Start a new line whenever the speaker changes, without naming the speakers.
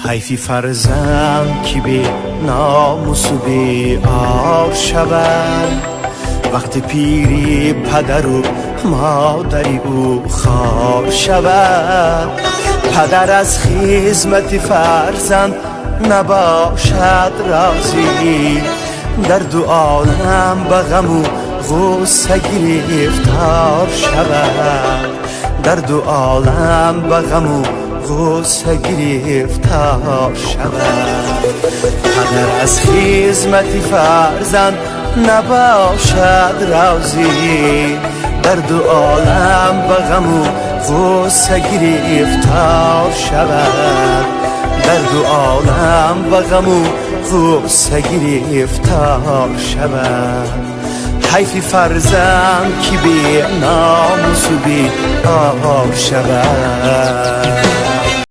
حیفی فرزند کی به ناموس و به عار شود، وقتی پیری پدر و مادری او خوار شود. پدر از خدمت فرزند نباشد راضی، در دو عالم به غم و غصه گرفتار شود. در دو عالم به غم و غصه گرفتار شود. پدر از خدمت فرزند نباشد راضی، در دو عالم به غم و غصه گرفتار شود. در دو عالم به غم و غصه گرفتار شود. حیفی فرزند کی به ناموس و به عار شود.